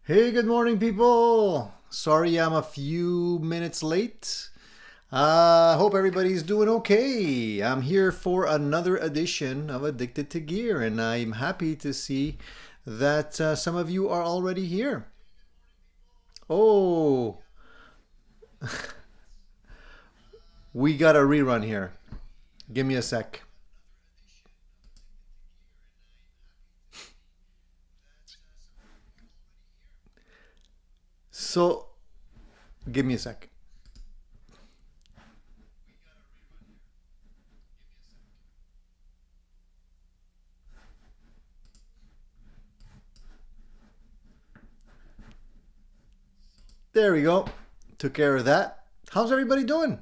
Hey, good morning, people. Sorry I'm a few minutes late. Hope everybody's doing okay. I'm here for another edition of Addicted to Gear, and I'm happy to see that some of you are already here. Oh, we got a rerun here. Give me a sec. So, give me a sec. There we go. Took care of that. How's everybody doing?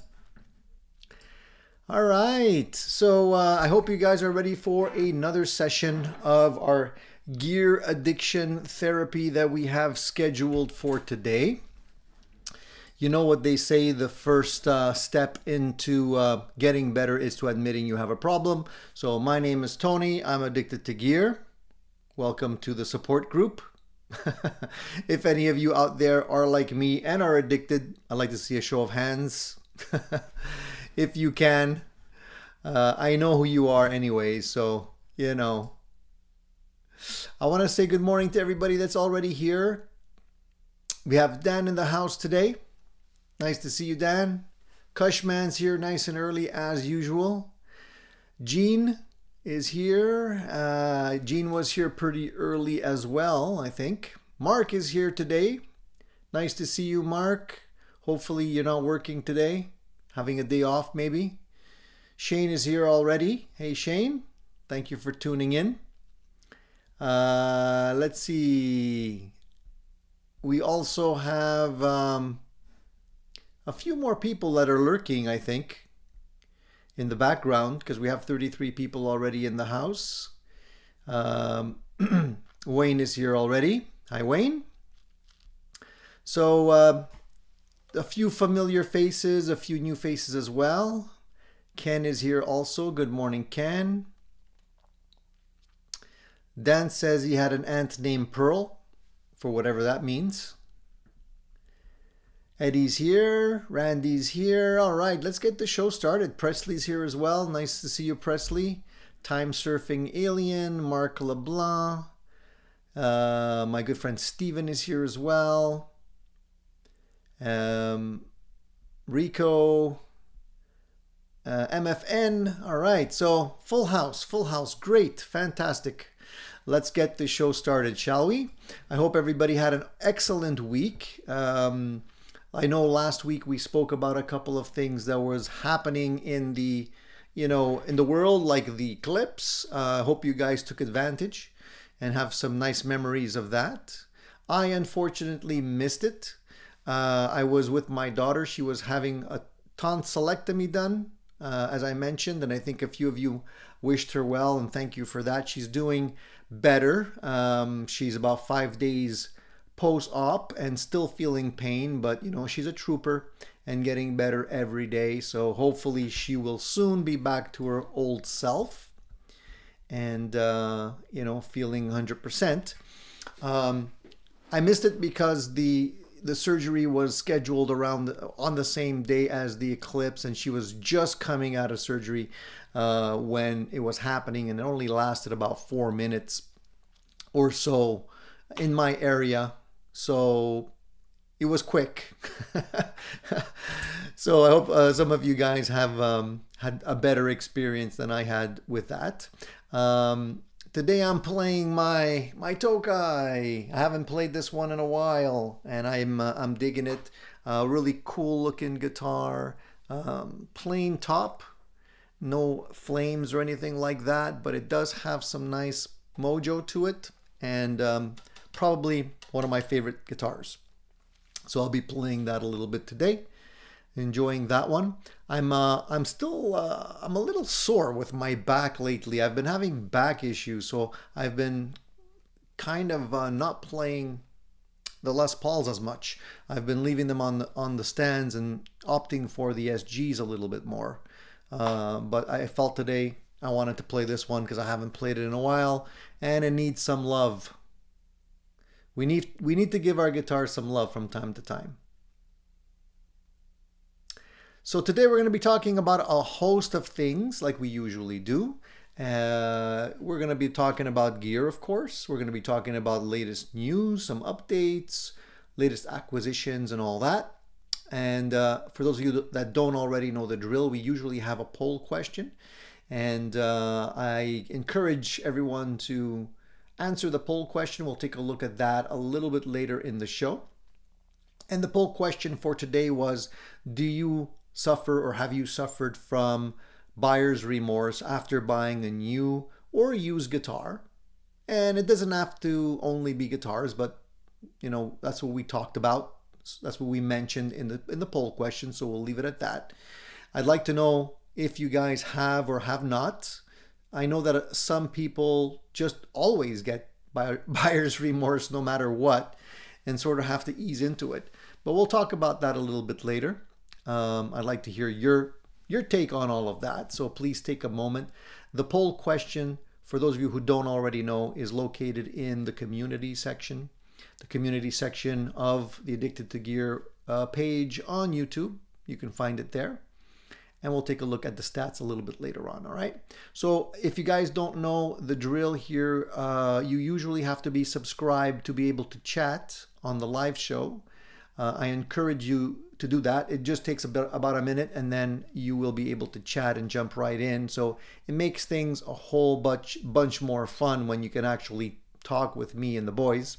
All right. So I hope you guys are ready for another session of our gear addiction therapy that we have scheduled for today. You know what they say, the first step into getting better is to admitting you have a problem. So my name is Tony. I'm addicted to gear. Welcome to the support group. If any of you out there are like me and are addicted, I'd like to see a show of hands. If you can. I know who you are anyway, so you know. I want to say good morning to everybody that's already here. We have Dan in the house today. Nice to see you, Dan. Cushman's here nice and early as usual. Gene is here. Gene was here pretty early as well, I think. Mark is here today. Nice to see you, Mark. Hopefully you're not working today. Having a day off maybe. Shane is here already. Hey Shane, thank you for tuning in. Let's see. We also have a few more people that are lurking, I think, in the background because we have 33 people already in the house. Wayne is here already. Hi, Wayne. So a few familiar faces, a few new faces as well. Ken is here also. Good morning, Ken. Dan says he had an aunt named Pearl, for whatever that means. Eddie's here. Randy's here. All right, let's get the show started. Presley's here as well. Nice to see you, Presley. Time Surfing Alien, Mark LeBlanc. My good friend Steven is here as well. Rico. MFN. All right, so full house, great, fantastic. Let's get the show started, shall we? I hope everybody had an excellent week. I know last week we spoke about a couple of things that was happening in the, in the world, like the eclipse. I hope you guys took advantage and have some nice memories of that. I unfortunately missed it. I was with my daughter. She was having a tonsillectomy done. As I mentioned, and I think a few of you wished her well, and thank you for that. She's doing better. She's about 5 days post-op and still feeling pain, but she's a trooper and getting better every day. So hopefully she will soon be back to her old self and feeling 100%. I missed it because the surgery was scheduled on the same day as the eclipse, and she was just coming out of surgery when it was happening, and it only lasted about 4 minutes or so in my area, so it was quick. So I hope some of you guys have had a better experience than I had with that. Today I'm playing my Tokai. I haven't played this one in a while, and I'm digging it. Really cool looking guitar, plain top, no flames or anything like that, but it does have some nice mojo to it, and probably one of my favorite guitars. So I'll be playing that a little bit today. Enjoying that one. I'm still I'm a little sore with my back lately. I've been having back issues, so I've been kind of not playing the Les Pauls as much. I've been leaving them on the stands and opting for the SGs a little bit more. But I felt today I wanted to play this one because I haven't played it in a while, and it needs some love. We need to give our guitar some love from time to time. So today we're going to be talking about a host of things like we usually do. We're going to be talking about gear, of course. We're going to be talking about latest news, some updates, latest acquisitions and all that. And for those of you that don't already know the drill, we usually have a poll question. And I encourage everyone to answer the poll question. We'll take a look at that a little bit later in the show. And the poll question for today was, do you suffer or have you suffered from buyer's remorse after buying a new or used guitar? And it doesn't have to only be guitars, but that's what we talked about. That's what we mentioned in the poll question, so we'll leave it at that. I'd like to know if you guys have or have not. I know that some people just always get buyer's remorse no matter what and sort of have to ease into it. But we'll talk about that a little bit later. I'd like to hear your take on all of that. So please take a moment. The poll question, for those of you who don't already know, is located in the community section. The community section of the Addicted to Gear page on YouTube. You can find it there. And we'll take a look at the stats a little bit later on, all right? So if you guys don't know the drill here, you usually have to be subscribed to be able to chat on the live show. I encourage you to do that. It just takes about a minute, and then you will be able to chat and jump right in. So it makes things a whole bunch more fun when you can actually talk with me and the boys.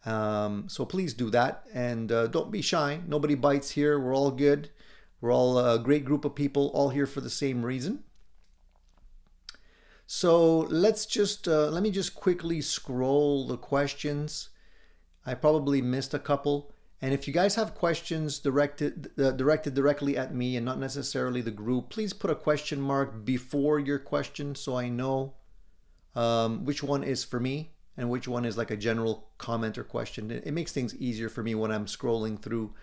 So please do that, and don't be shy. Nobody bites here. We're all good. We're all a great group of people, all here for the same reason. So let's just let me just quickly scroll the questions. I probably missed a couple. And if you guys have questions directed directly at me and not necessarily the group, please put a question mark before your question so I know which one is for me and which one is like a general comment or question. It makes things easier for me when I'm scrolling through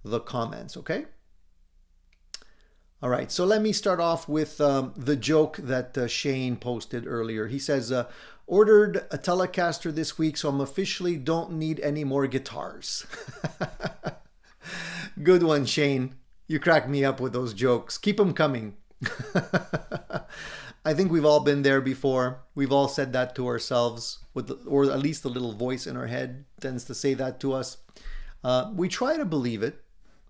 the comments, okay? All right, so let me start off with the joke that Shane posted earlier. He says, ordered a Telecaster this week, so I'm officially don't need any more guitars. Good one, Shane. You crack me up with those jokes. Keep them coming. I think we've all been there before. We've all said that to ourselves, or at least a little voice in our head tends to say that to us. We try to believe it.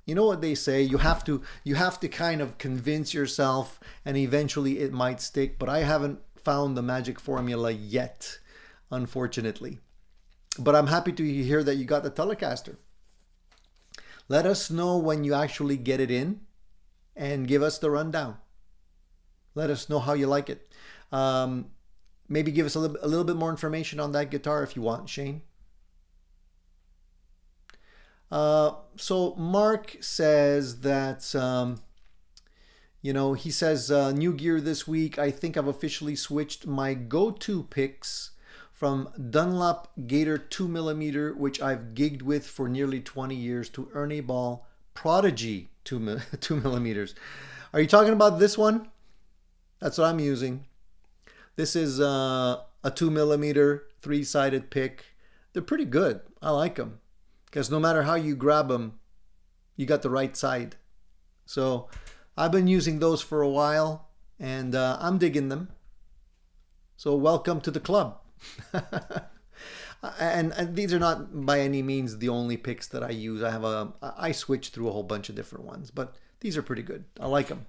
You know what they say, you have to kind of convince yourself, and eventually it might stick, but I haven't found the magic formula yet, unfortunately. But I'm happy to hear that you got the Telecaster. Let us know when you actually get it in and give us the rundown. Let us know how you like it. Maybe give us a little bit more information on that guitar if you want, Shane. So Mark says that, he says, new gear this week. I think I've officially switched my go-to picks from Dunlop Gator 2mm, which I've gigged with for nearly 20 years, to Ernie Ball Prodigy 2mm. Are you talking about this one? That's what I'm using. This is a 2mm 3-sided pick. They're pretty good. I like them. Because no matter how you grab them, you got the right side. So I've been using those for a while, and I'm digging them. So welcome to the club. and these are not by any means the only picks that I use. I switch through a whole bunch of different ones, but these are pretty good. I like them.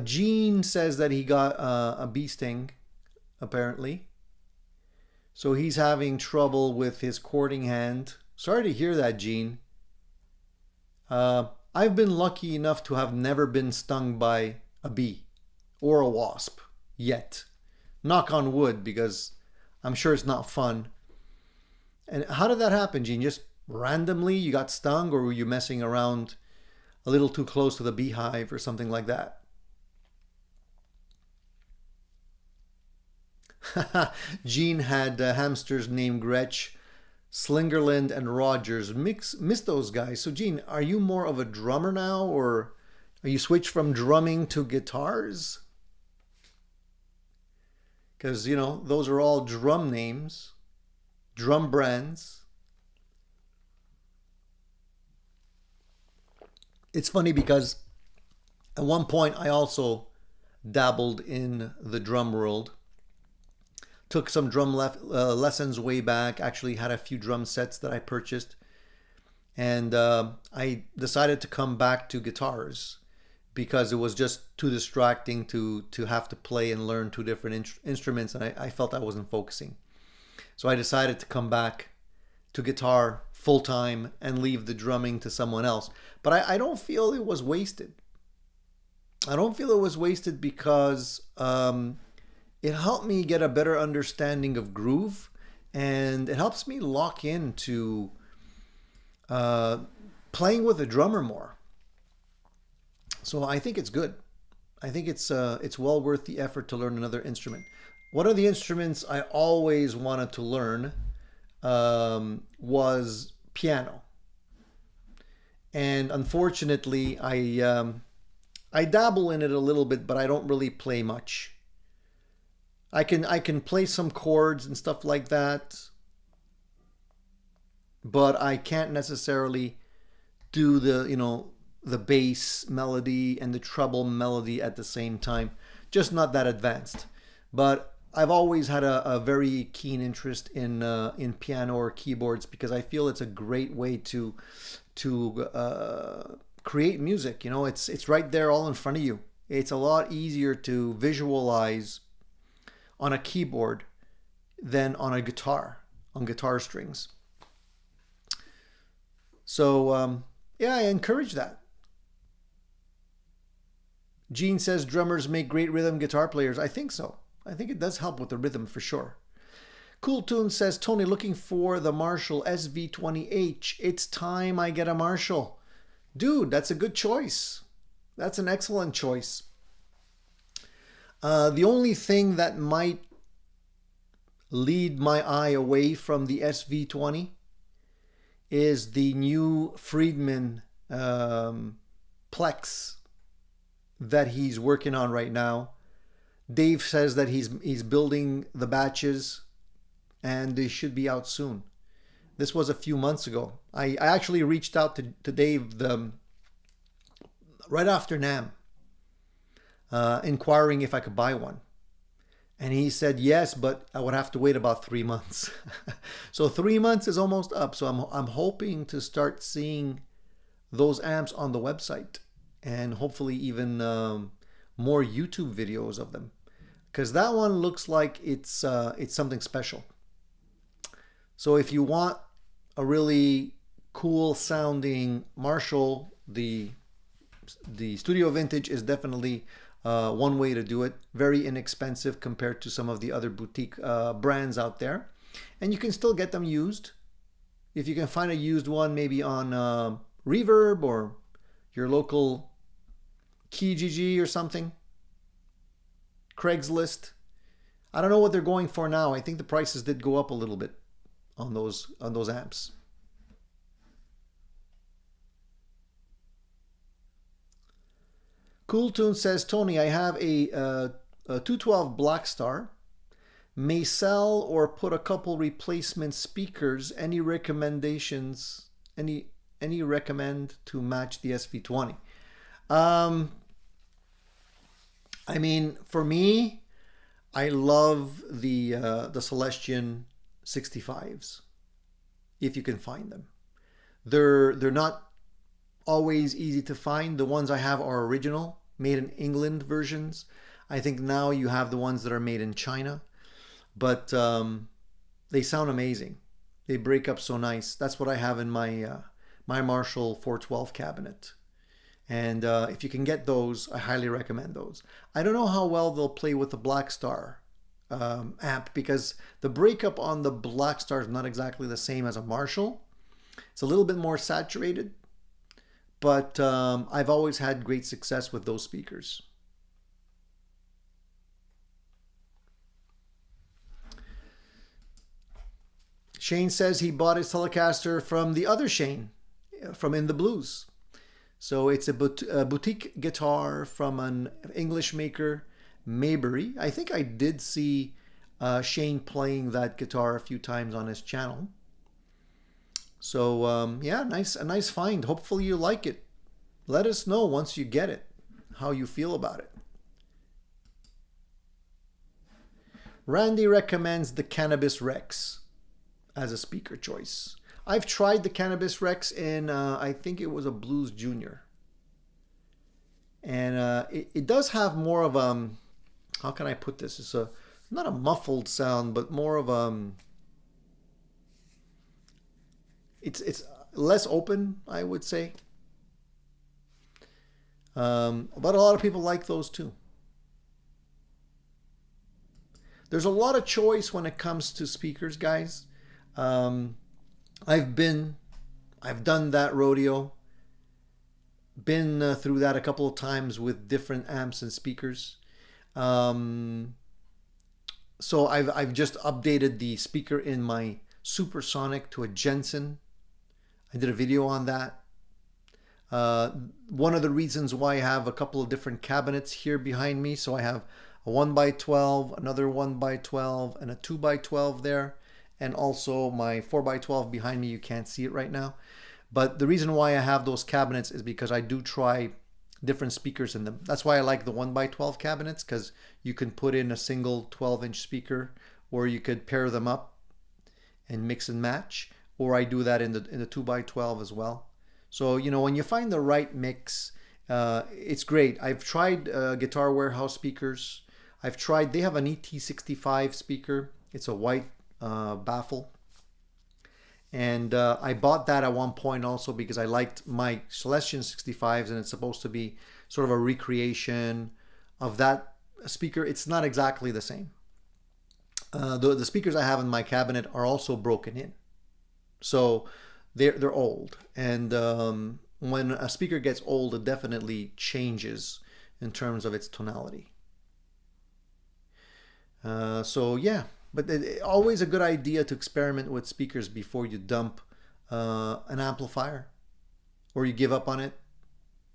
Gene says that he got a bee sting, apparently. So he's having trouble with his cording hand. Sorry to hear that, Gene. I've been lucky enough to have never been stung by a bee or a wasp yet. Knock on wood, because I'm sure it's not fun. And how did that happen, Gene? Just randomly you got stung, or were you messing around a little too close to the beehive or something like that? Gene had hamsters named Gretsch, Slingerland, and Rogers. Miss those guys. So Gene, are you more of a drummer now, or are you switched from drumming to guitars? because, you know, those are all drum names, drum brands. It's funny because at one point I also dabbled in the drum world. Took some drum lessons way back, actually had a few drum sets that I purchased. And I decided to come back to guitars because it was just too distracting to have to play and learn two different instruments, and I felt I wasn't focusing. So I decided to come back to guitar full time and leave the drumming to someone else. But I don't feel it was wasted. I don't feel it was wasted because it helped me get a better understanding of groove, and it helps me lock into playing with a drummer more. So I think it's good. I think it's well worth the effort to learn another instrument. One of the instruments I always wanted to learn was piano, and unfortunately, I dabble in it a little bit, but I don't really play much. I can play some chords and stuff like that, but I can't necessarily do the bass melody and the treble melody at the same time. Just not that advanced. But I've always had a very keen interest in piano or keyboards because I feel it's a great way to create music. You know, it's right there all in front of you. It's a lot easier to visualize on a keyboard than on a guitar, on guitar strings. So yeah, I encourage that. Gene says drummers make great rhythm guitar players. I think so. I think it does help with the rhythm for sure. Cool Tune says, Tony, looking for the Marshall SV20H. It's time I get a Marshall. Dude, that's a good choice. That's an excellent choice. The only thing that might lead my eye away from the SV20 is the new Friedman Plex that he's working on right now. Dave says that he's building the batches and they should be out soon. This was a few months ago. I actually reached out to Dave right after NAMM, inquiring if I could buy one. And he said yes, but I would have to wait about 3 months. So 3 months is almost up. So I'm hoping to start seeing those amps on the website, and hopefully even more YouTube videos of them, because that one looks like it's something special. So if you want a really cool sounding Marshall, the Studio Vintage is definitely one way to do it. Very inexpensive compared to some of the other boutique brands out there, and you can still get them used. If you can find a used one, maybe on Reverb or your local Kijiji or something, Craigslist. I don't know what they're going for now. I think the prices did go up a little bit on those amps. Cool Tune says, Tony, I have a 212 Black Star. May sell or put a couple replacement speakers. Any recommendations? Any recommend to match the SV20? I mean, for me, I love the Celestion 65s, if you can find them. They're not always easy to find. The ones I have are original, made in England versions. I think now you have the ones that are made in China, but they sound amazing. They break up so nice. That's what I have in my my Marshall 412 cabinet. And if you can get those, I highly recommend those. I don't know how well they'll play with the Black Star amp, because the breakup on the Black Star is not exactly the same as a Marshall. It's a little bit more saturated, but I've always had great success with those speakers. Shane says he bought his Telecaster from the other Shane, from In the Blues. So it's a boutique guitar from an English maker, Maybury. I think I did see Shane playing that guitar a few times on his channel. So yeah, a nice find. Hopefully you like it. Let us know once you get it, how you feel about it. Randy recommends the Cannabis Rex as a speaker choice. I've tried the Cannabis Rex in, I think it was a Blues Junior. And it does have more of how can I put this? It's not a muffled sound, but more of it's less open, I would say. But a lot of people like those too. There's a lot of choice when it comes to speakers, guys. I've done that rodeo. Been through that a couple of times with different amps and speakers. So I've just updated the speaker in my Supersonic to a Jensen. I did a video on that. One of the reasons why I have a couple of different cabinets here behind me. So I have a 1x12, another 1x12, and a 2x12 there. And also my 4x12 behind me. You can't see it right now. But the reason why I have those cabinets is because I do try different speakers in them. That's why I like the 1x12 cabinets, because you can put in a single 12-inch speaker, or you could pair them up and mix and match. Or I do that in the 2x12 as well. So, you know, when you find the right mix, it's great. I've tried Guitar Warehouse speakers. They have an ET65 speaker. It's a white baffle. And I bought that at one point also because I liked my Celestion 65s, and it's supposed to be sort of a recreation of that speaker. It's not exactly the same. The speakers I have in my cabinet are also broken in. So they're old. And when a speaker gets old, it definitely changes in terms of its tonality. So yeah. But always a good idea to experiment with speakers before you dump an amplifier or you give up on it.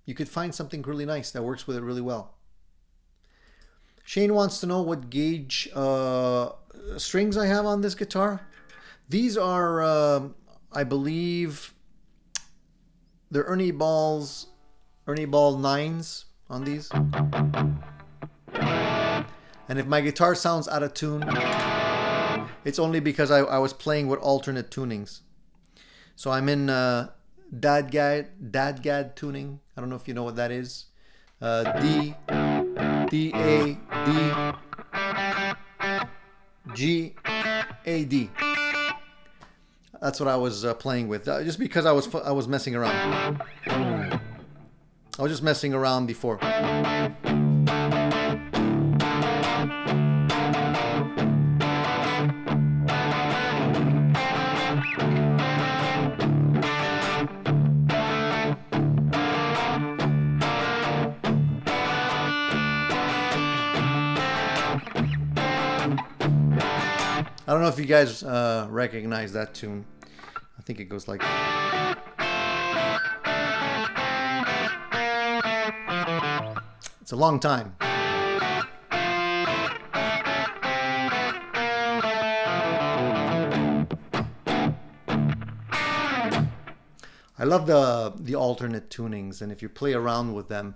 You could find something really nice that works with it really well. Shane wants to know what gauge strings I have on this guitar. These are, I believe, they're Ernie Ball 9s on these. And if my guitar sounds out of tune, it's only because I was playing with alternate tunings. So I'm in Dadgad tuning. I don't know if you know what that is. D, A, D, G, A, D. That's what I was playing with. Just because I was messing around. I was just messing around before. I don't know if you guys recognize that tune. I think it goes like... It's a long time. I love the alternate tunings, and if you play around with them,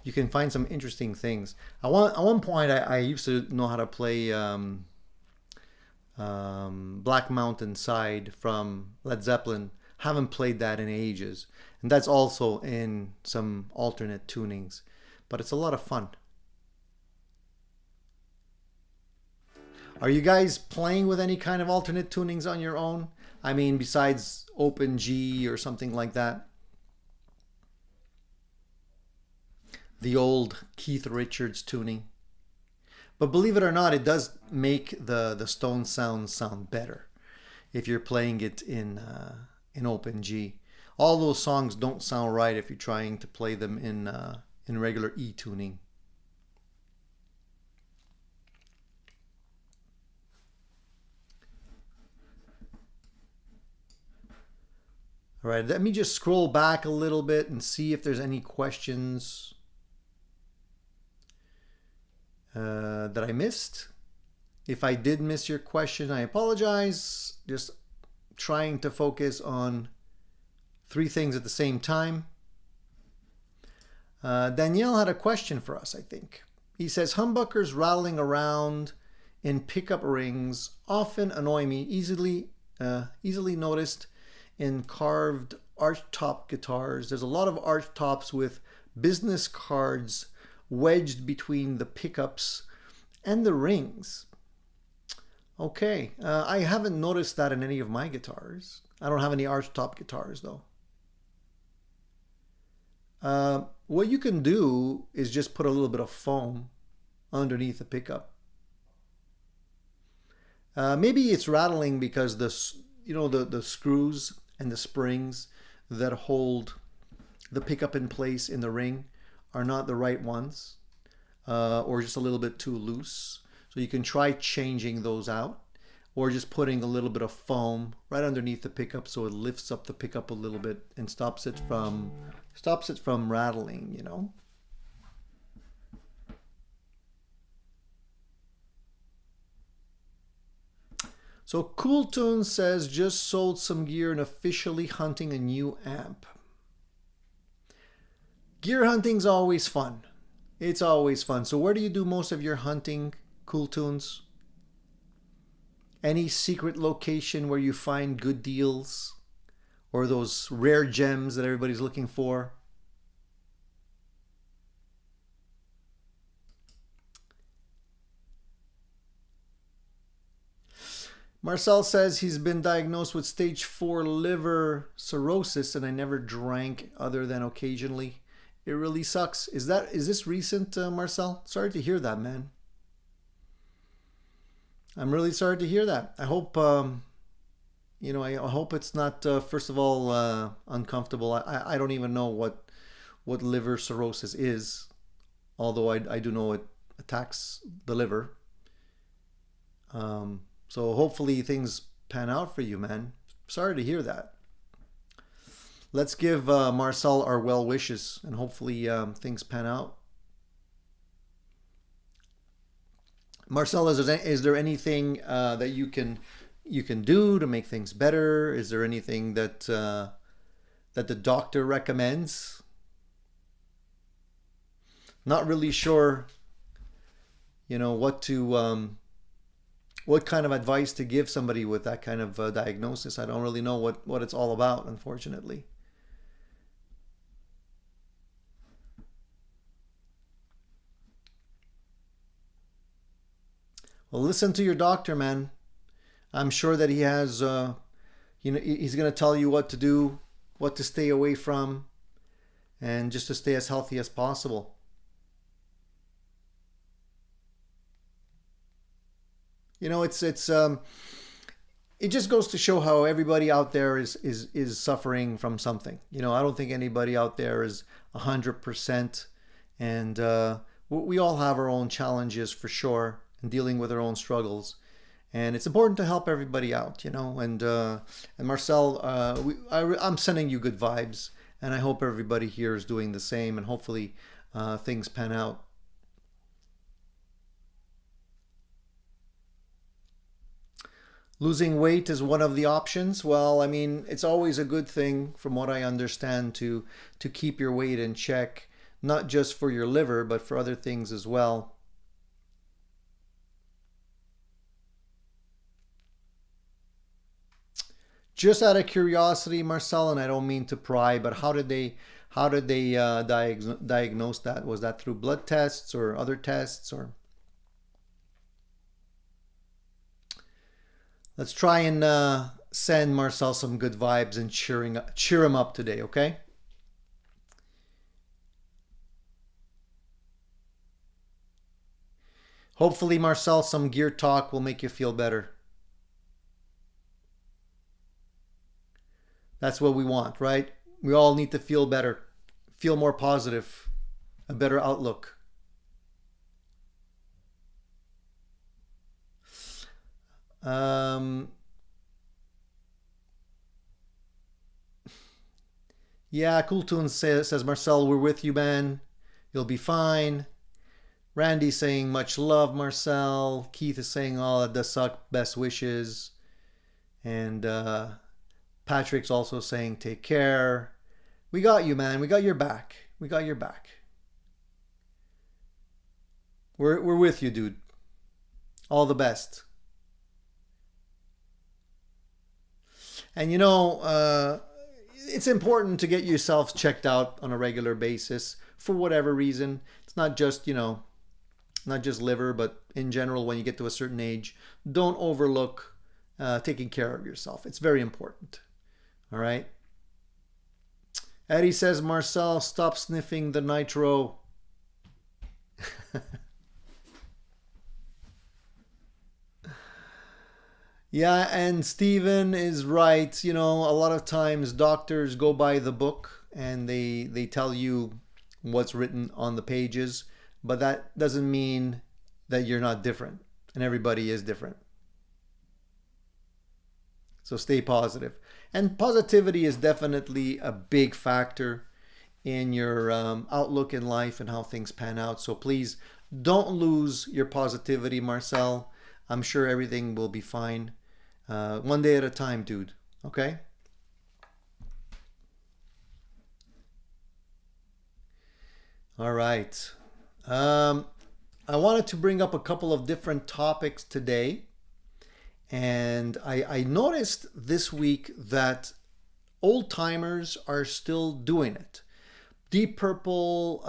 you can find some interesting things. At one point, I used to know how to play Black Mountain Side from Led Zeppelin. Haven't played that in ages, and that's also in some alternate tunings, but it's a lot of fun. Are you guys playing with any kind of alternate tunings on your own? I mean, besides Open G or something like that? The old Keith Richards tuning. But believe it or not, it does make the Stone sound better if you're playing it in Open G. All those songs don't sound right if you're trying to play them in regular E tuning. All right, let me just scroll back a little bit and see if there's any questions that I missed. If I did miss your question, I apologize. Just trying to focus on 3 things at the same time. Danielle had a question for us, I think. He says, humbuckers rattling around in pickup rings often annoy me, easily noticed in carved archtop guitars. There's a lot of archtops with business cards wedged between the pickups and the rings. Okay, I haven't noticed that in any of my guitars. I don't have any archtop guitars though. What you can do is just put a little bit of foam underneath the pickup. Maybe it's rattling because the screws and the springs that hold the pickup in place in the ring are not the right ones, or just a little bit too loose. So you can try changing those out, or just putting a little bit of foam right underneath the pickup so it lifts up the pickup a little bit and stops it from rattling, you know. So Cool Tune says, just sold some gear and officially hunting a new amp. Gear hunting's always fun. It's always fun. So where do you do most of your hunting, Cool Tunes? Any secret location where you find good deals or those rare gems that everybody's looking for? Marcel says he's been diagnosed with stage 4 liver cirrhosis and I never drank other than occasionally. It really sucks. Is this recent, Marcel? Sorry to hear that, man. I'm really sorry to hear that. I hope, I hope it's not, first of all, uncomfortable. I don't even know what liver cirrhosis is, although I do know it attacks the liver. So hopefully things pan out for you, man. Sorry to hear that. Let's give Marcel our well wishes and hopefully things pan out. Marcel, is there anything that you can do to make things better? Is there anything that the doctor recommends? Not really sure, what kind of advice to give somebody with that kind of diagnosis. I don't really know what it's all about, unfortunately. Well, listen to your doctor, man. I'm sure that he has, he's going to tell you what to do, what to stay away from, and just to stay as healthy as possible. It just goes to show how everybody out there is suffering from something. I don't think anybody out there is 100%, and we all have our own challenges for sure, and dealing with our own struggles. And it's important to help everybody out, And Marcel, I'm sending you good vibes, and I hope everybody here is doing the same, and hopefully things pan out. Losing weight is one of the options. Well, I mean, it's always a good thing, from what I understand, to keep your weight in check, not just for your liver, but for other things as well. Just out of curiosity, Marcel, and I don't mean to pry, but how did they diagnose that? Was that through blood tests or other tests, or? Let's try and send Marcel some good vibes and cheer him up today, okay? Hopefully, Marcel, some gear talk will make you feel better. That's what we want, right? We all need to feel better, feel more positive, a better outlook. Yeah, Cool Tunes says, Marcel, we're with you, man. You'll be fine. Randy's saying much love, Marcel. Keith is saying all that does suck, best wishes. And Patrick's also saying take care. We got you, man. We got your back. We got your back. We're with you, dude. All the best. And it's important to get yourself checked out on a regular basis for whatever reason. It's not just, not just liver, but in general, when you get to a certain age, don't overlook taking care of yourself. It's very important. All right. Eddie says, Marcel, stop sniffing the nitro. Yeah, and Steven is right. A lot of times doctors go by the book and they tell you what's written on the pages, but that doesn't mean that you're not different, and everybody is different. So stay positive. And positivity is definitely a big factor in your outlook in life and how things pan out. So please don't lose your positivity, Marcel. I'm sure everything will be fine. One day at a time, dude. Okay? All right. I wanted to bring up a couple of different topics today. And I noticed this week that old timers are still doing it. Deep Purple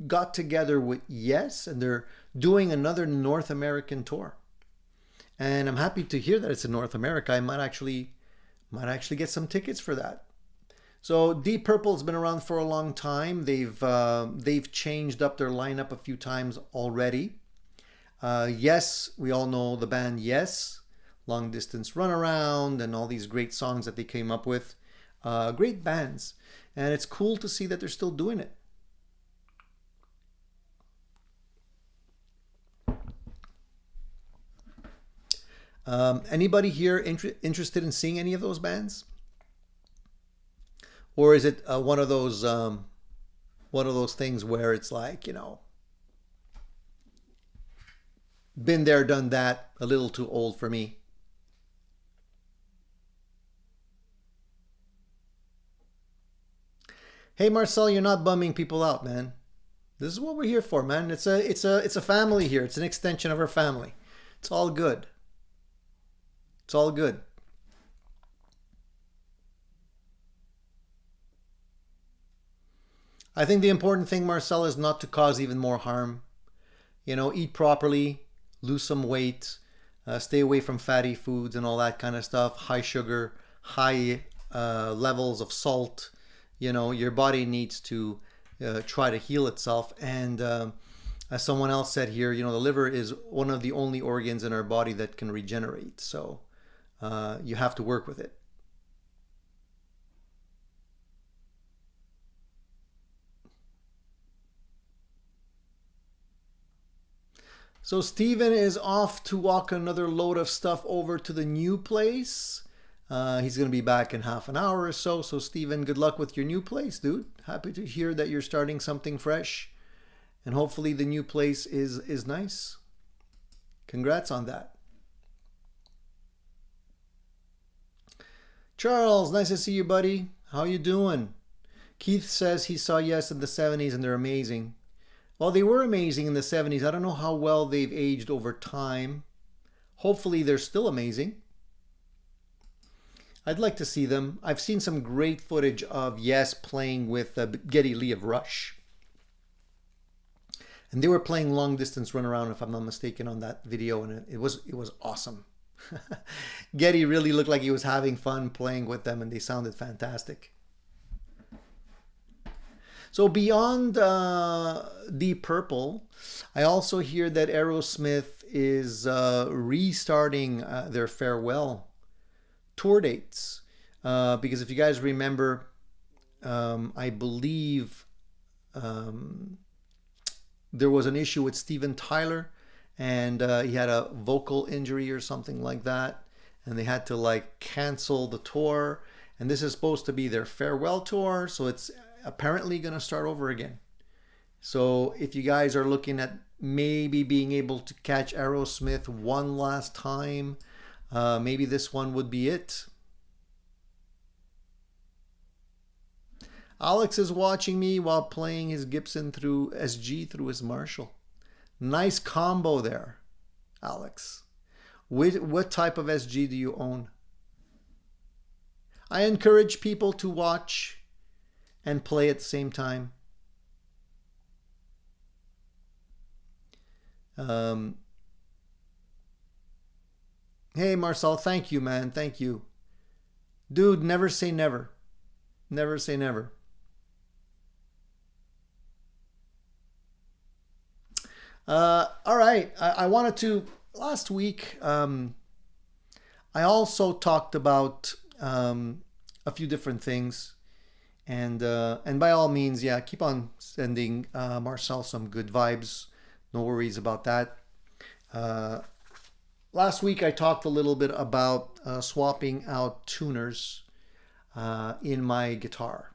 got together with Yes, and they're doing another North American tour. And I'm happy to hear that it's in North America. I might actually get some tickets for that. So Deep Purple's been around for a long time. They've changed up their lineup a few times already. Yes, we all know the band Yes, Long Distance Runaround, and all these great songs that they came up with. Great bands. And it's cool to see that they're still doing it. Anybody here interested in seeing any of those bands? Or is it one of those things where it's like, been there, done that, a little too old for me? Hey Marcel, you're not bumming people out, man. This is what we're here for, man. It's a family here. It's an extension of our family. It's all good. It's all good. I think the important thing, Marcel, is not to cause even more harm. Eat properly, lose some weight, stay away from fatty foods and all that kind of stuff. High sugar, high levels of salt. Your body needs to try to heal itself. And as someone else said here, the liver is one of the only organs in our body that can regenerate. So you have to work with it. So Steven is off to walk another load of stuff over to the new place. He's going to be back in half an hour or so. So Steven, good luck with your new place, dude. Happy to hear that you're starting something fresh. And hopefully the new place is nice. Congrats on that. Charles, nice to see you, buddy. How you doing? Keith says he saw Yes in the 70s and they're amazing. Well, they were amazing in the 70s. I don't know how well they've aged over time. Hopefully they're still amazing. I'd like to see them. I've seen some great footage of Yes playing with Geddy Lee of Rush. And they were playing Long Distance Runaround, if I'm not mistaken, on that video, and it was awesome. Geddy really looked like he was having fun playing with them, and they sounded fantastic. So beyond Deep Purple, I also hear that Aerosmith is restarting their farewell tour dates. Because if you guys remember, I believe there was an issue with Steven Tyler, and he had a vocal injury or something like that, and they had to cancel the tour. And this is supposed to be their farewell tour, so it's apparently going to start over again. So if you guys are looking at maybe being able to catch Aerosmith one last time, maybe this one would be it. Alex is watching me while playing his Gibson through SG through his Marshall. Nice combo there, Alex. What type of SG do you own? I encourage people to watch and play at the same time. Hey, Marcel, thank you, man. Thank you. Dude, never say never. Never say never. All right. I wanted to, last week, I also talked about a few different things. And by all means, yeah, keep on sending Marcel some good vibes. No worries about that. Last week I talked a little bit about swapping out tuners in my guitar.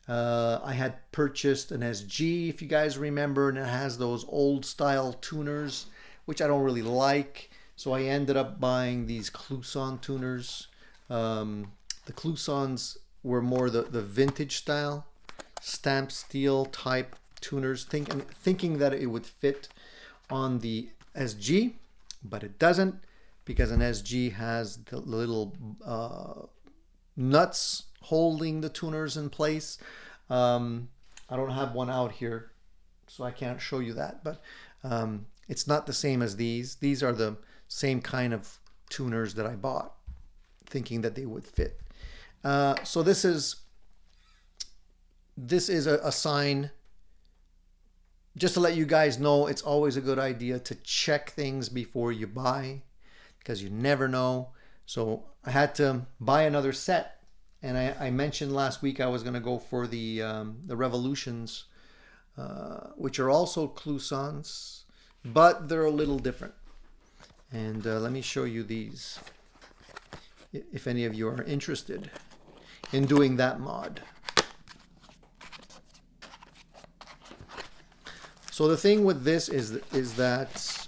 I had purchased an SG, if you guys remember, and it has those old style tuners, which I don't really like. So I ended up buying these Clouson tuners. The Clousons were more the vintage style, stamped steel type tuners, thinking that it would fit on the SG, but it doesn't, because an SG has the little nuts holding the tuners in place. I don't have one out here, so I can't show you that, but it's not the same as these. These are the same kind of tuners that I bought, thinking that they would fit. So this is a sign, just to let you guys know, it's always a good idea to check things before you buy, because you never know. So I had to buy another set, and I mentioned last week I was going to go for the Revolutions, which are also Clousons, but they're a little different. And let me show you these, if any of you are interested in doing that mod. So the thing with this is that,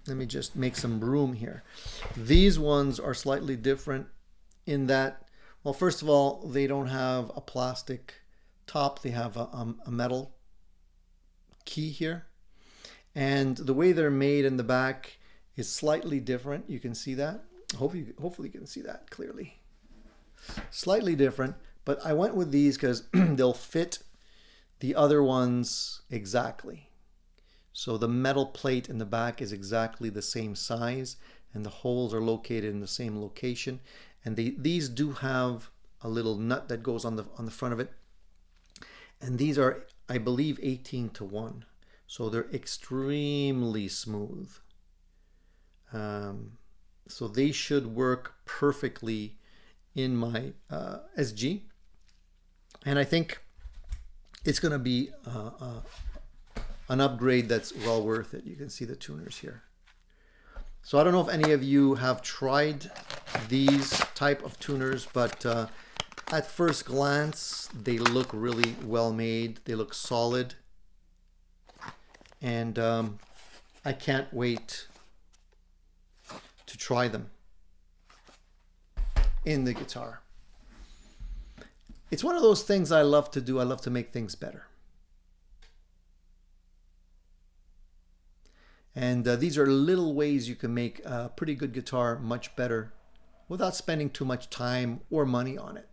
let me just make some room here. These ones are slightly different in that, well, first of all, they don't have a plastic top. They have a metal key here. And the way they're made in the back is slightly different. You can see that. Hopefully you can see that clearly. Slightly different, but I went with these because they'll fit the other ones exactly. So the metal plate in the back is exactly the same size, and the holes are located in the same location. And these do have a little nut that goes on the front of it. And these are, I believe, 18:1. So they're extremely smooth. So they should work perfectly in my SG. And I think it's going to be an upgrade that's well worth it. You can see the tuners here. So I don't know if any of you have tried these type of tuners, but at first glance, they look really well made. They look solid. And I can't wait to try them in the guitar. It's one of those things I love to do. I love to make things better. And these are little ways you can make a pretty good guitar much better without spending too much time or money on it.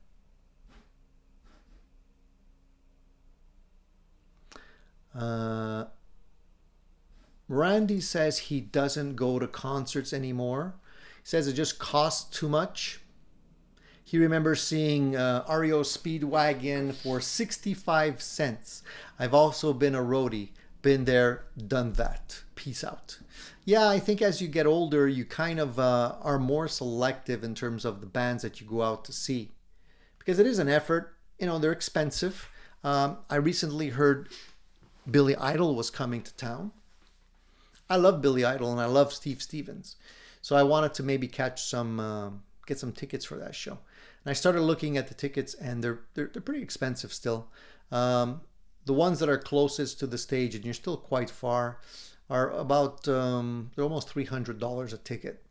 Randy says he doesn't go to concerts anymore. He says it just costs too much. He remembers seeing REO Speedwagon for 65 cents. I've also been a roadie. Been there, done that. Peace out. Yeah, I think as you get older, you kind of are more selective in terms of the bands that you go out to see. Because it is an effort. You know, they're expensive. I recently heard Billy Idol was coming to town. I love Billy Idol and I love Steve Stevens. So I wanted to maybe catch some, get some tickets for that show. And I started looking at the tickets, and they're pretty expensive still. the ones that are closest to the stage, and you're still quite far, are about they're almost $300 a ticket.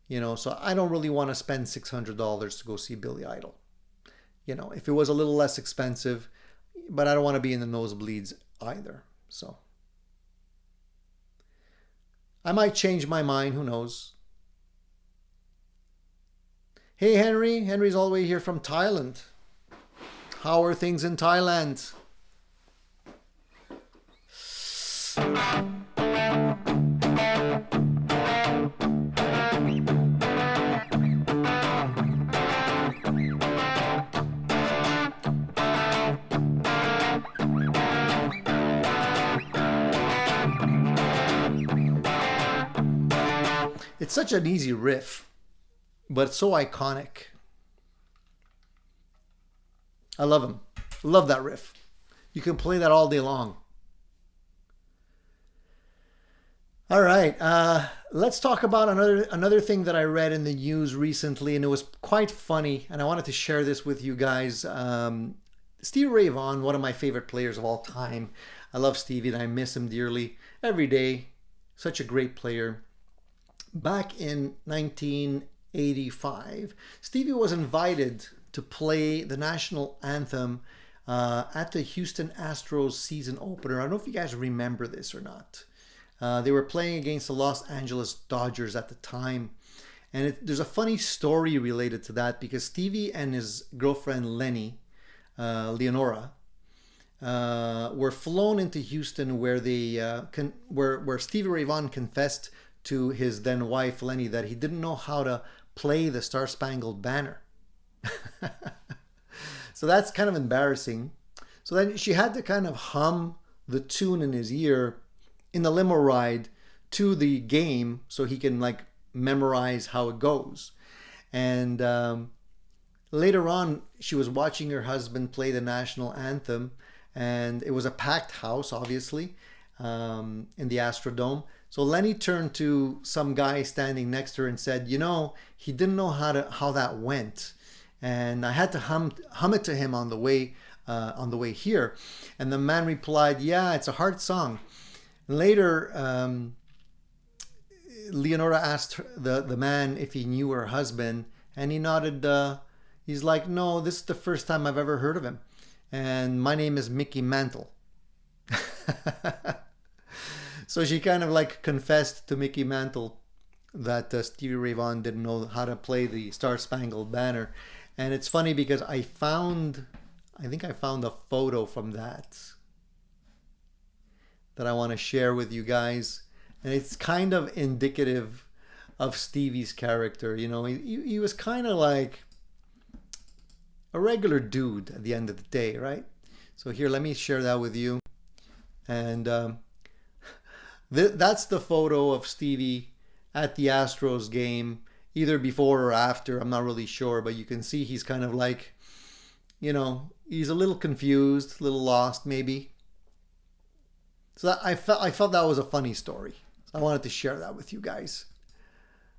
You know, so I don't really want to spend $600 to go see Billy Idol. You know, if it was a little less expensive, but I don't want to be in the nosebleeds either. So I might change my mind, who knows. Hey Henry, Henry's all the way here from Thailand. How are things in Thailand? It's such an easy riff, but so iconic. I love him. Love that riff. You can play that all day long. All right, let's talk about another thing that I read in the news recently, and it was quite funny, and I wanted to share this with you guys. Stevie Ray Vaughan, one of my favorite players of all time. I love Stevie, and I miss him dearly every day. Such a great player. Back in 1985, Stevie was invited to play the national anthem at the Houston Astros season opener. I don't know if you guys remember this or not. They were playing against the Los Angeles Dodgers at the time. And there's a funny story related to that because Stevie and his girlfriend Lenny, Leonora, were flown into Houston where where Stevie Ray Vaughan confessed to his then wife Lenny that he didn't know how to play the Star Spangled Banner. So that's kind of embarrassing. So then she had to kind of hum the tune in his ear in the limo ride to the game so he can like memorize how it goes. And later on, she was watching her husband play the national anthem, and it was a packed house, obviously, in the Astrodome. So Lenny turned to some guy standing next to her and said, you know, he didn't know how that went. And I had to hum it to him on the way here. And the man replied, yeah, it's a hard song. Later, Leonora asked the man if he knew her husband, and he nodded. He's like, no, this is the first time I've ever heard of him. And my name is Mickey Mantle. So she kind of like confessed to Mickey Mantle that Stevie Ray Vaughan didn't know how to play the Star Spangled Banner. And it's funny because I think I found a photo from that I want to share with you guys. And it's kind of indicative of Stevie's character. You know, he was kind of like a regular dude at the end of the day, right? So here, let me share that with you. And that's the photo of Stevie at the Astros game, either before or after. I'm not really sure, but you can see he's kind of like, you know, he's a little confused, a little lost maybe. So I felt that was a funny story. So I wanted to share that with you guys.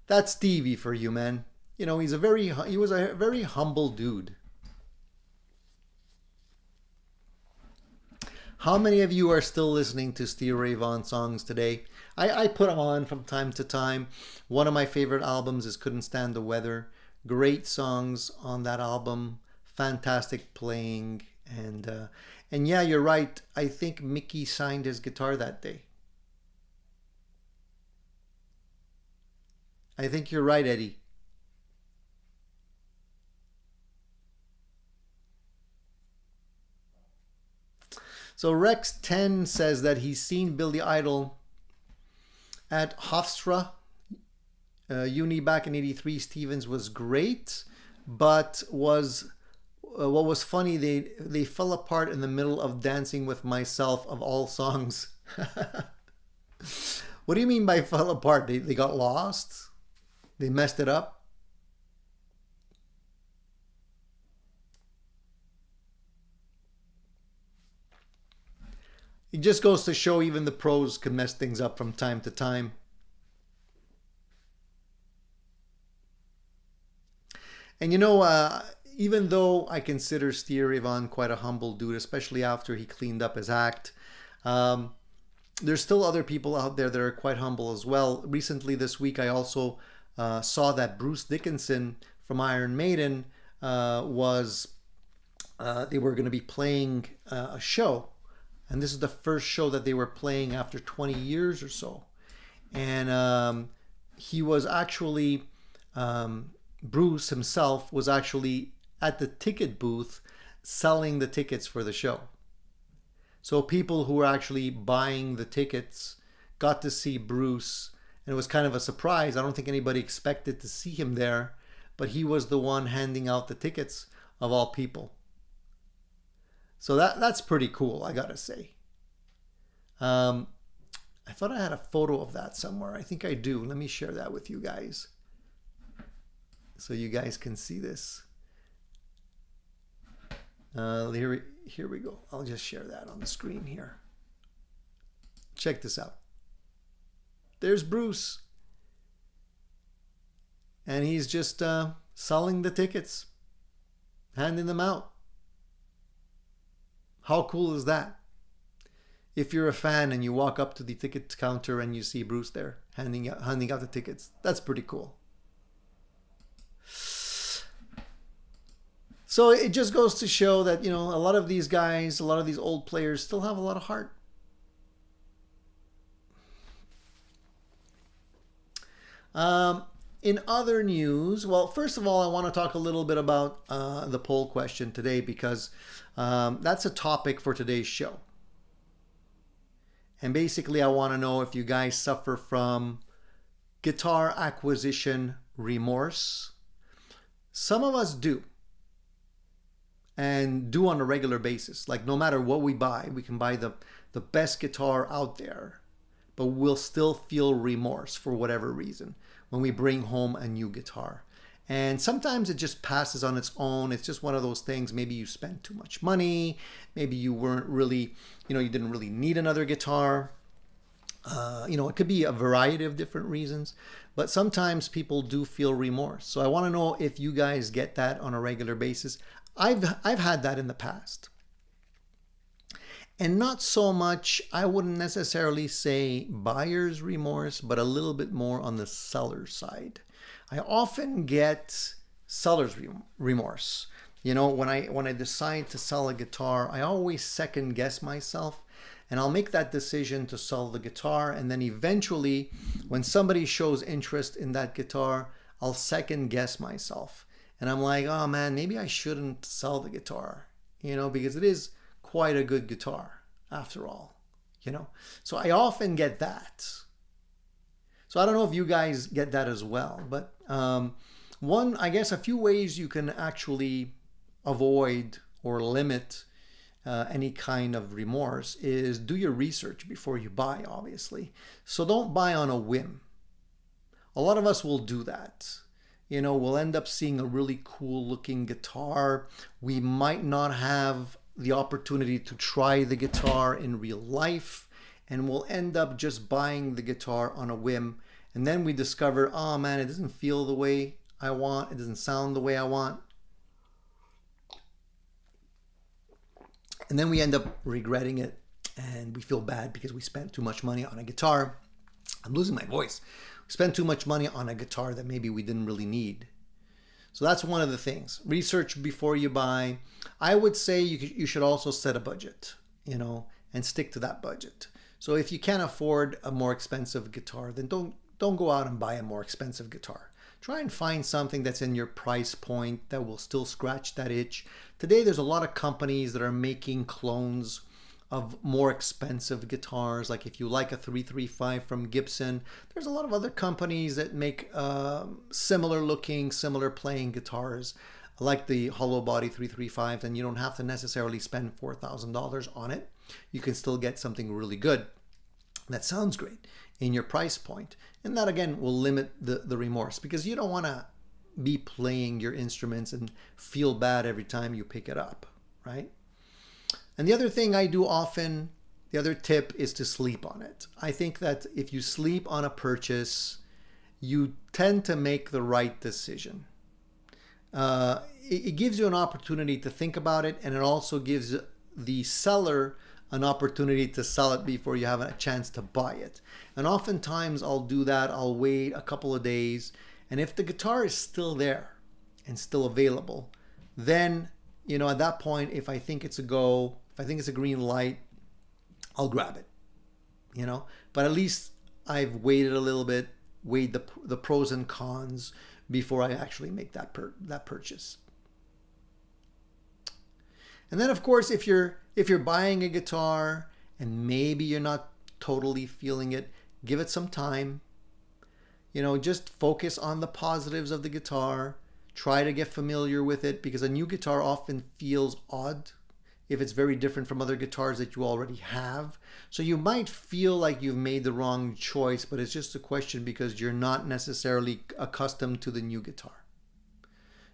That's Stevie for you, man. You know, he was a very humble dude. How many of you are still listening to Stevie Ray Vaughan songs today? I put them on from time to time. One of my favorite albums is Couldn't Stand the Weather. Great songs on that album. Fantastic playing. And yeah, you're right. I think Mickey signed his guitar that day. I think you're right, Eddie. So Rex 10 says that he's seen Billy Idol at Hofstra Uni back in '83. Stevens was great, but what was funny, they fell apart in the middle of Dancing with Myself of all songs. What do you mean by fell apart? They got lost? They messed it up? It just goes to show even the pros can mess things up from time to time. And you know, even though I consider Steer Ivan quite a humble dude, especially after he cleaned up his act, there's still other people out there that are quite humble as well. Recently this week, I also saw that Bruce Dickinson from Iron Maiden they were going to be playing a show. And this is the first show that they were playing after 20 years or so. And he was actually, Bruce himself was actually at the ticket booth selling the tickets for the show. So people who were actually buying the tickets got to see Bruce. And it was kind of a surprise. I don't think anybody expected to see him there. But he was the one handing out the tickets of all people. So that's pretty cool, I gotta say. I thought I had a photo of that somewhere. I think I do. Let me share that with you guys, so you guys can see this. Here we go. I'll just share that on the screen here. Check this out. There's Bruce. And he's just selling the tickets, handing them out. How cool is that? If you're a fan and you walk up to the ticket counter and you see Bruce there handing out the tickets, that's pretty cool. So it just goes to show that, you know, a lot of these guys, a lot of these old players still have a lot of heart. In other news, well, first of all, I want to talk a little bit about the poll question today, because that's a topic for today's show. And basically, I want to know if you guys suffer from guitar acquisition remorse. Some of us do, and do on a regular basis. Like, no matter what we buy, we can buy the best guitar out there, but we'll still feel remorse for whatever reason when we bring home a new guitar. And sometimes it just passes on its own. It's just one of those things. Maybe you spent too much money. Maybe you weren't really, you didn't really need another guitar. It could be a variety of different reasons. But sometimes people do feel remorse. So I want to know if you guys get that on a regular basis. I've had that in the past. And not so much, I wouldn't necessarily say buyer's remorse, but a little bit more on the seller's side. I often get seller's remorse. When I decide to sell a guitar, I always second guess myself, and I'll make that decision to sell the guitar. And then eventually, when somebody shows interest in that guitar, I'll second guess myself. And I'm like, oh man, maybe I shouldn't sell the guitar, because it is quite a good guitar after all, So I often get that. So I don't know if you guys get that as well, but a few ways you can actually avoid or limit any kind of remorse is do your research before you buy, obviously. So don't buy on a whim. A lot of us will do that. We'll end up seeing a really cool looking guitar. We might not have the opportunity to try the guitar in real life, and we'll end up just buying the guitar on a whim. And then we discover, oh man, it doesn't feel the way I want. It doesn't sound the way I want. And then we end up regretting it, and we feel bad because we spent too much money on a guitar. I'm losing my voice. We spent too much money on a guitar that maybe we didn't really need. So that's one of the things. Research before you buy. I would say you should also set a budget, and stick to that budget. So if you can't afford a more expensive guitar, then don't go out and buy a more expensive guitar. Try and find something that's in your price point that will still scratch that itch. Today, there's a lot of companies that are making clones of more expensive guitars. Like if you like a 335 from Gibson, there's a lot of other companies that make similar looking, similar playing guitars, like the hollow body 335, and you don't have to necessarily spend $4,000 on it. You can still get something really good that sounds great in your price point. And that again will limit the remorse, because you don't want to be playing your instruments and feel bad every time you pick it up, right? And the other thing I do often, the other tip is to sleep on it. I think that if you sleep on a purchase, you tend to make the right decision. it gives you an opportunity to think about it, and it also gives the seller an opportunity to sell it before you have a chance to buy it. And oftentimes I'll do that. I'll wait a couple of days, and if the guitar is still there and still available, then, you know, at that point, if I think it's a go, if I think it's a green light, I'll grab it, you know. But at least I've waited a little bit, weighed the pros and cons before I actually make that purchase. And then, of course, if you're buying a guitar and maybe you're not totally feeling it, give it some time. You know, just focus on the positives of the guitar. Try to get familiar with it, because a new guitar often feels odd if it's very different from other guitars that you already have. So you might feel like you've made the wrong choice, but it's just a question because you're not necessarily accustomed to the new guitar.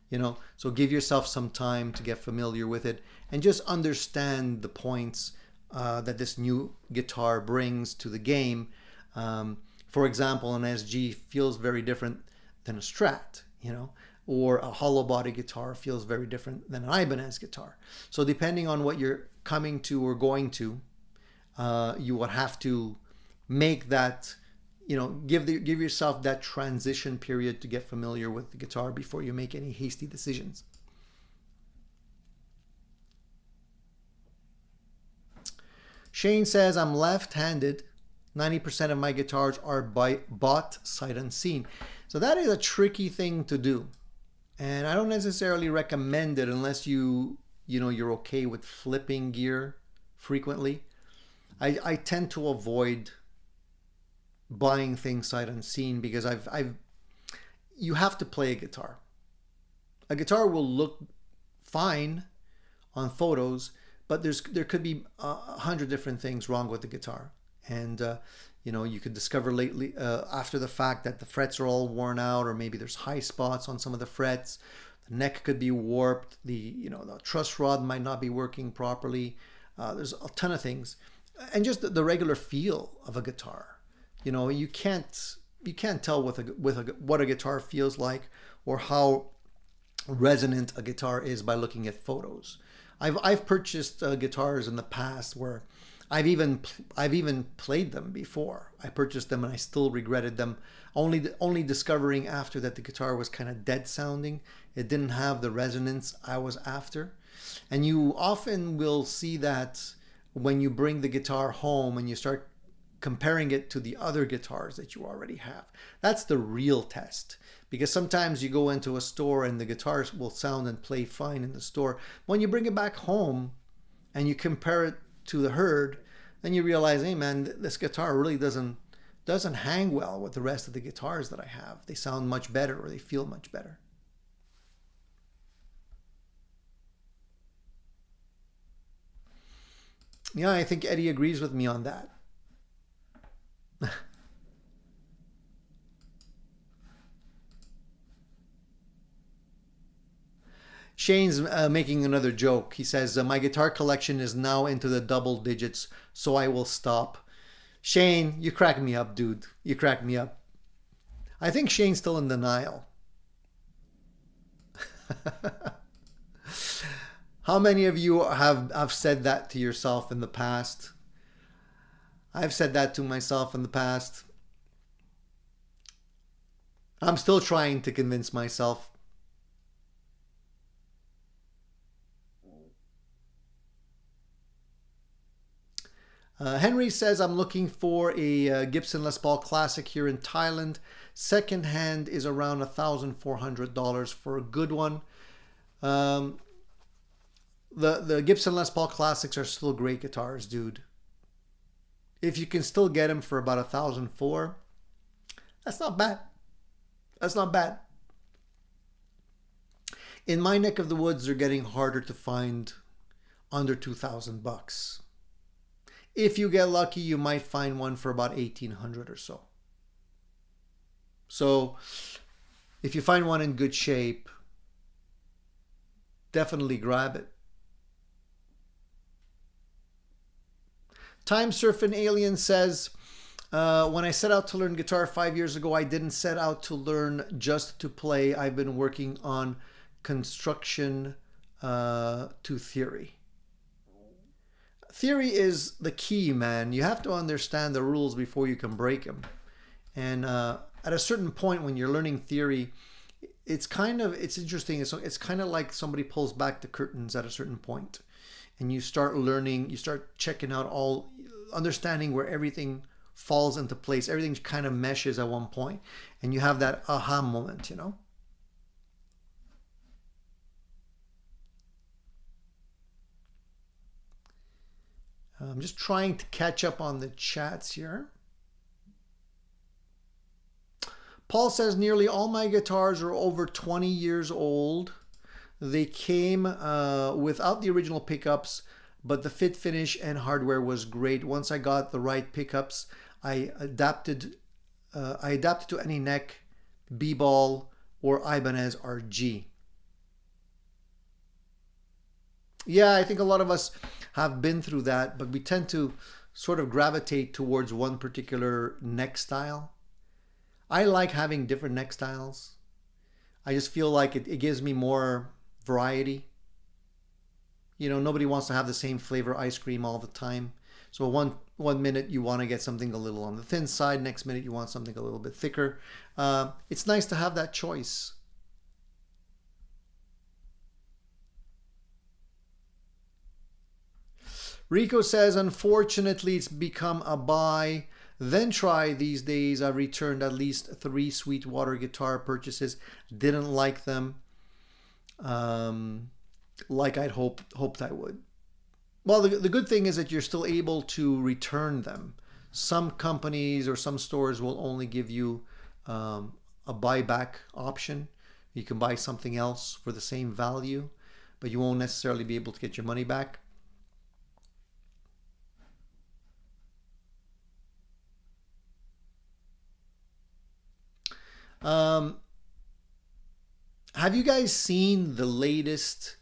You know, so give yourself some time to get familiar with it and just understand the points that this new guitar brings to the game. For example, an SG feels very different than a Strat, you know, or a hollow body guitar feels very different than an Ibanez guitar. So depending on what you're coming to or going to, you would have to make that, you know, give yourself that transition period to get familiar with the guitar before you make any hasty decisions. Shane says, I'm left-handed. 90% of my guitars are bought sight unseen. So that is a tricky thing to do. And I don't necessarily recommend it unless you're okay with flipping gear frequently. I tend to avoid buying things sight unseen because you have to play a guitar. A guitar will look fine on photos, but there could be 100 different things wrong with the guitar. And you could discover lately after the fact that the frets are all worn out, or maybe there's high spots on some of the frets. The neck could be warped. The truss rod might not be working properly. There's a ton of things, and just the regular feel of a guitar. You can't tell what a guitar feels like or how resonant a guitar is by looking at photos. I've purchased guitars in the past where I've even played them before. I purchased them and I still regretted them, only discovering after that the guitar was kind of dead sounding. It didn't have the resonance I was after. And you often will see that when you bring the guitar home and you start comparing it to the other guitars that you already have. That's the real test. Because sometimes you go into a store and the guitars will sound and play fine in the store. When you bring it back home and you compare it to the herd, then you realize, hey man, this guitar really doesn't hang well with the rest of the guitars that I have. They sound much better, or they feel much better. Yeah, I think Eddie agrees with me on that. Shane's making another joke. He says, my guitar collection is now into the double digits, so I will stop. Shane, you crack me up, dude. You crack me up. I think Shane's still in denial. How many of you have said that to yourself in the past? I've said that to myself in the past. I'm still trying to convince myself. Henry says, I'm looking for a Gibson Les Paul Classic here in Thailand. Second hand is around $1,400 for a good one. The Gibson Les Paul Classics are still great guitars, dude. If you can still get them for about $1,400, that's not bad. That's not bad. In my neck of the woods, they're getting harder to find under $2,000. If you get lucky, you might find one for about $1,800 or so. So if you find one in good shape, definitely grab it. Time Surfing Alien says, when I set out to learn guitar 5 years ago, I didn't set out to learn just to play. I've been working on construction to theory. Theory is the key, man. You have to understand the rules before you can break them. And at a certain point when you're learning theory, it's interesting. It's kind of like somebody pulls back the curtains at a certain point, and you start learning, you start checking out understanding where everything falls into place. Everything kind of meshes at one point, and you have that aha moment, you know? I'm just trying to catch up on the chats here. Paul says, nearly all my guitars are over 20 years old. They came without the original pickups, but the fit, finish, and hardware was great. Once I got the right pickups, I adapted to any neck, B-ball, or Ibanez RG. Yeah, I think a lot of us have been through that, but we tend to sort of gravitate towards one particular neck style. I like having different neck styles. I just feel like it gives me more variety. You know, nobody wants to have the same flavor ice cream all the time. So one minute you want to get something a little on the thin side, next minute you want something a little bit thicker. It's nice to have that choice. Rico says, unfortunately, it's become a buy, then try these days. I returned at least 3 Sweetwater guitar purchases. Didn't like them like I'd hoped I would. Well, the good thing is that you're still able to return them. Some companies or some stores will only give you a buyback option. You can buy something else for the same value, but you won't necessarily be able to get your money back. Have you guys seen the latest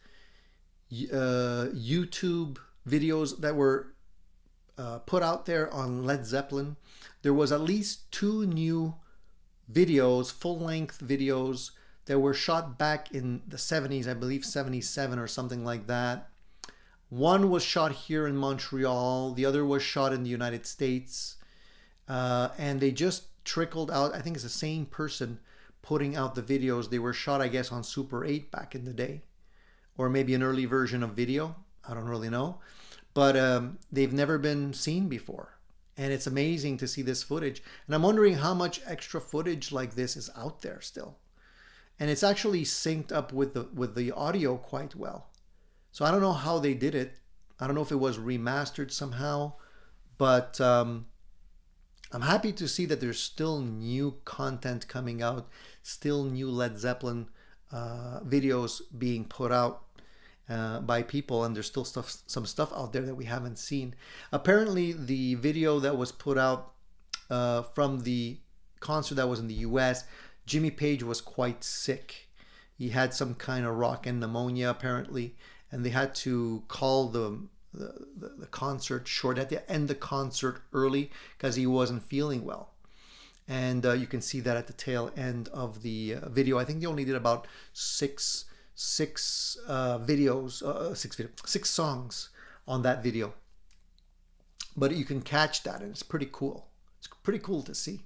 YouTube videos that were put out there on Led Zeppelin? There was at least 2 new videos, full-length videos that were shot back in the 70s, I believe 77 or something like that. One was shot here in Montreal, the other was shot in the United States, and they just trickled out. I think it's the same person putting out the videos. They were shot, I guess, on Super 8 back in the day, or maybe an early version of video. I don't really know, but they've never been seen before, and it's amazing to see this footage. And I'm wondering how much extra footage like this is out there still, and it's actually synced up with the audio quite well. So I don't know how they did it. I don't know if it was remastered somehow, but I'm happy to see that there's still new content coming out, still new Led Zeppelin videos being put out by people, and there's still some stuff out there that we haven't seen. Apparently, the video that was put out from the concert that was in the US, Jimmy Page was quite sick. He had some kind of rock-and pneumonia apparently, and they had to call the concert short. They had to end the concert early because he wasn't feeling well. And you can see that at the tail end of the video. I think they only did about six songs on that video, but you can catch that, and it's pretty cool. It's pretty cool to see.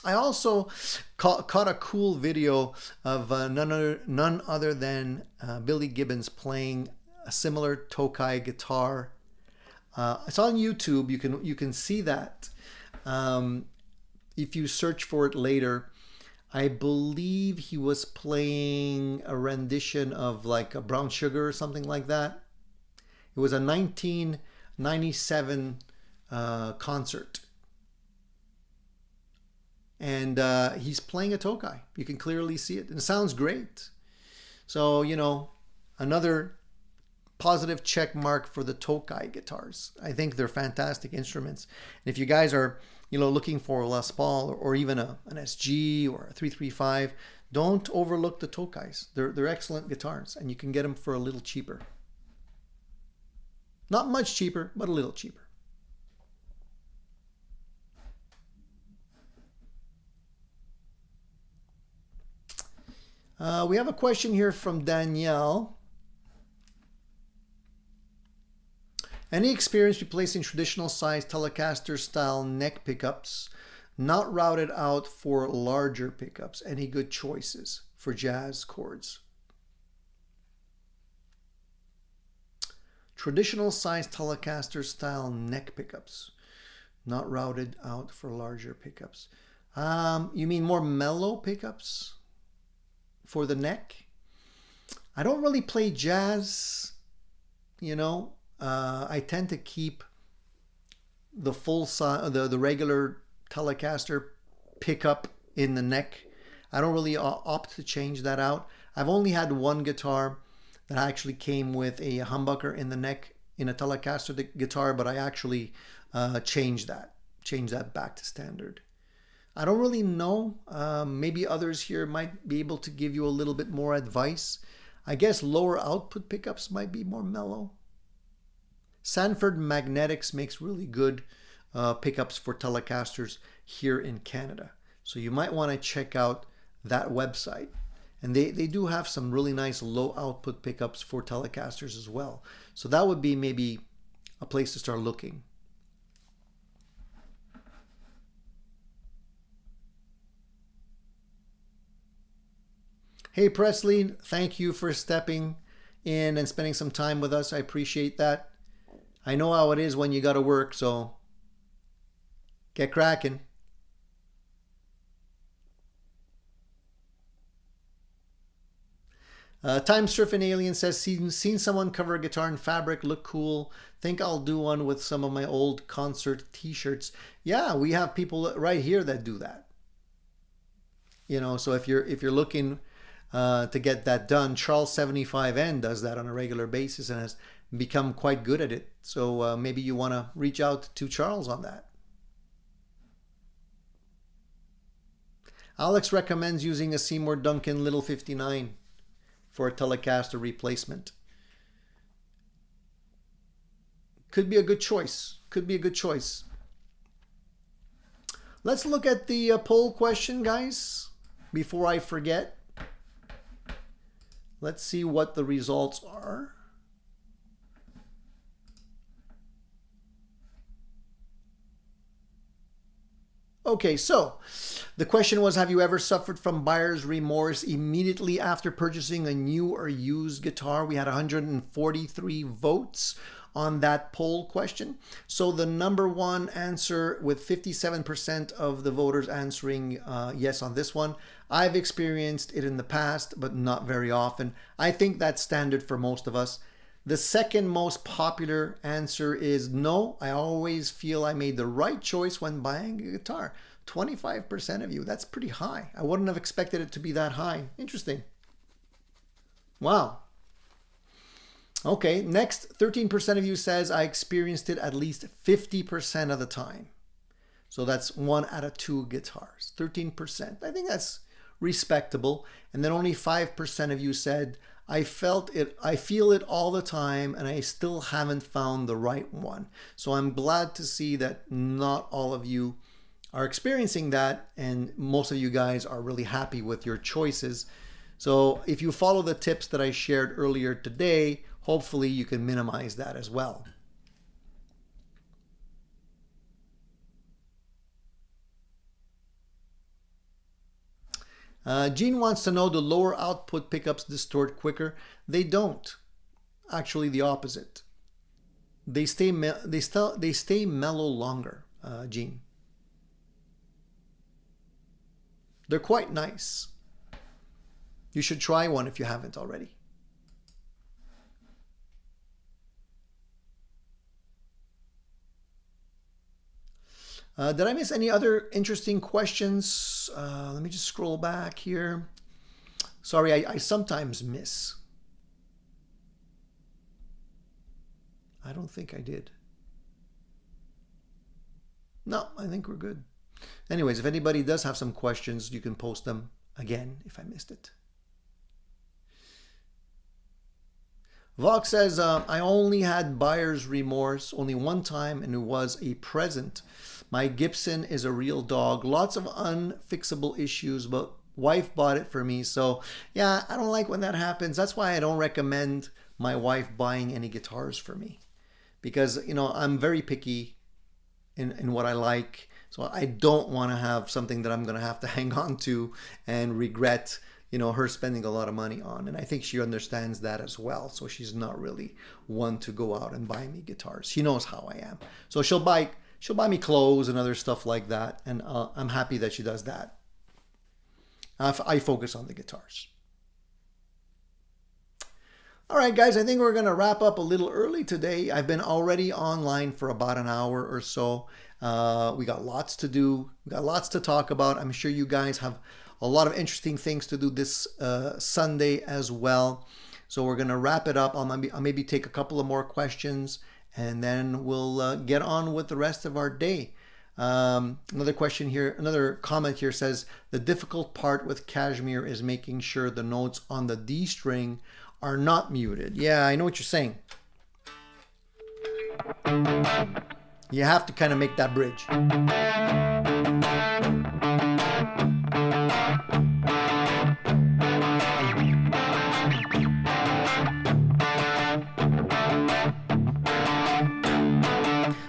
I also caught a cool video of none other than Billy Gibbons playing a similar Tokai guitar. It's on YouTube. You can see that. If you search for it later, I believe he was playing a rendition of like a Brown Sugar or something like that. It was a 1997 concert. And he's playing a Tokai. You can clearly see it, and it sounds great. So, you know, another positive check mark for the Tokai guitars. I think they're fantastic instruments. And if you guys are, you know, looking for a Les Paul or even an SG or a 335, don't overlook the Tokais. They're excellent guitars, and you can get them for a little cheaper. Not much cheaper, but a little cheaper. We have a question here from Danielle. Any experience replacing traditional size Telecaster style neck pickups, not routed out for larger pickups? Any good choices for jazz chords? Traditional size Telecaster style neck pickups, not routed out for larger pickups. You mean more mellow pickups for the neck? I don't really play jazz, you know. I tend to keep the full size, the regular Telecaster pickup in the neck. I don't really opt to change that out. I've only had one guitar that actually came with a humbucker in the neck in a Telecaster guitar, but I actually changed that back to standard. I don't really know. Maybe others here might be able to give you a little bit more advice. I guess lower output pickups might be more mellow. Sanford Magnetics makes really good pickups for Telecasters here in Canada. So you might want to check out that website. And they do have some really nice low output pickups for Telecasters as well. So that would be maybe a place to start looking. Hey Presley, thank you for stepping in and spending some time with us. I appreciate that. I know how it is when you got to work, so get cracking. Time Surfing Alien says, seen someone cover a guitar in fabric, look cool. Think I'll do one with some of my old concert t-shirts. Yeah, we have people right here that do that. You know, so if you're looking to get that done, Charles 75N does that on a regular basis and has become quite good at it. So maybe you want to reach out to Charles on that. Alex recommends using a Seymour Duncan Little 59 for a Telecaster replacement. Could be a good choice. Could be a good choice. Let's look at the poll question, guys, before I forget. Let's see what the results are. Okay, so the question was, have you ever suffered from buyer's remorse immediately after purchasing a new or used guitar? We had 143 votes on that poll question. So the number one answer, with 57% of the voters answering yes on this one. I've experienced it in the past, but not very often. I think that's standard for most of us. The second most popular answer is no, I always feel I made the right choice when buying a guitar. 25% of you, that's pretty high. I wouldn't have expected it to be that high. Interesting. Wow. Okay, next, 13% of you says I experienced it at least 50% of the time. So that's 1 out of 2 guitars, 13%. I think that's respectable. And then only 5% of you said, I feel it all the time and I still haven't found the right one. So I'm glad to see that not all of you are experiencing that, and most of you guys are really happy with your choices. So if you follow the tips that I shared earlier today, hopefully you can minimize that as well. Gene wants to know, do lower output pickups distort quicker? They don't. Actually, the opposite. They stay mellow longer, Gene. They're quite nice. You should try one if you haven't already. Did I miss any other interesting questions? Let me just scroll back here. Sorry, I sometimes miss. I don't think I did. No, I think we're good. Anyways, if anybody does have some questions, you can post them again if I missed it. Vox says, I only had buyer's remorse only one time, and it was a present. My Gibson is a real dog. Lots of unfixable issues, but wife bought it for me. So yeah, I don't like when that happens. That's why I don't recommend my wife buying any guitars for me, because I'm very picky in what I like. So I don't want to have something that I'm going to have to hang on to and regret, her spending a lot of money on. And I think she understands that as well. So she's not really one to go out and buy me guitars. She knows how I am. So she'll buy me clothes and other stuff like that. And I'm happy that she does that. I focus on the guitars. All right, guys, I think we're going to wrap up a little early today. I've been already online for about an hour or so. We got lots to do. We got lots to talk about. I'm sure you guys have a lot of interesting things to do this Sunday as well. So we're going to wrap it up. I'll maybe take a couple of more questions, and then we'll get on with the rest of our day. Another question here, another comment here says, the difficult part with Cashmere is making sure the notes on the D string are not muted. Yeah, I know what you're saying. You have to kind of make that bridge.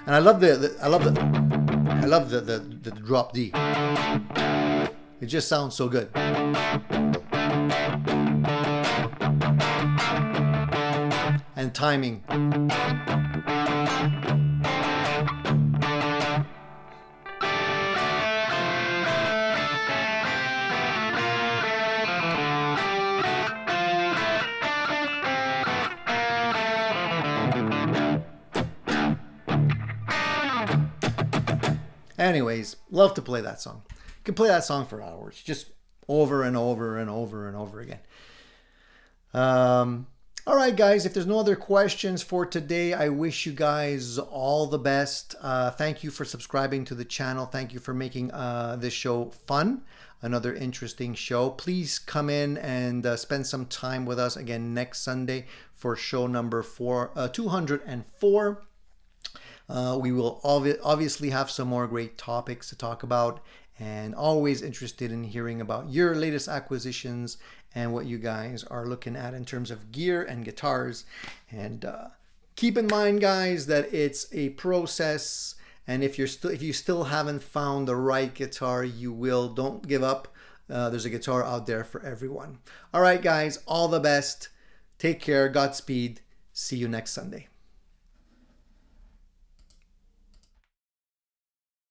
And I love the drop D. It just sounds so good. And timing. Anyways, love to play that song. You can play that song for hours, just over and over and over and over again. All right, guys, if there's no other questions for today, I wish you guys all the best. Thank you for subscribing to the channel. Thank you for making this show fun. Another interesting show. Please come in and spend some time with us again next Sunday for show number 204. We will obviously have some more great topics to talk about, and always interested in hearing about your latest acquisitions and what you guys are looking at in terms of gear and guitars. And keep in mind, guys, that it's a process, and if you still haven't found the right guitar, you will. Don't give up. There's a guitar out there for everyone. All right, guys, all the best. Take care. Godspeed. See you next Sunday.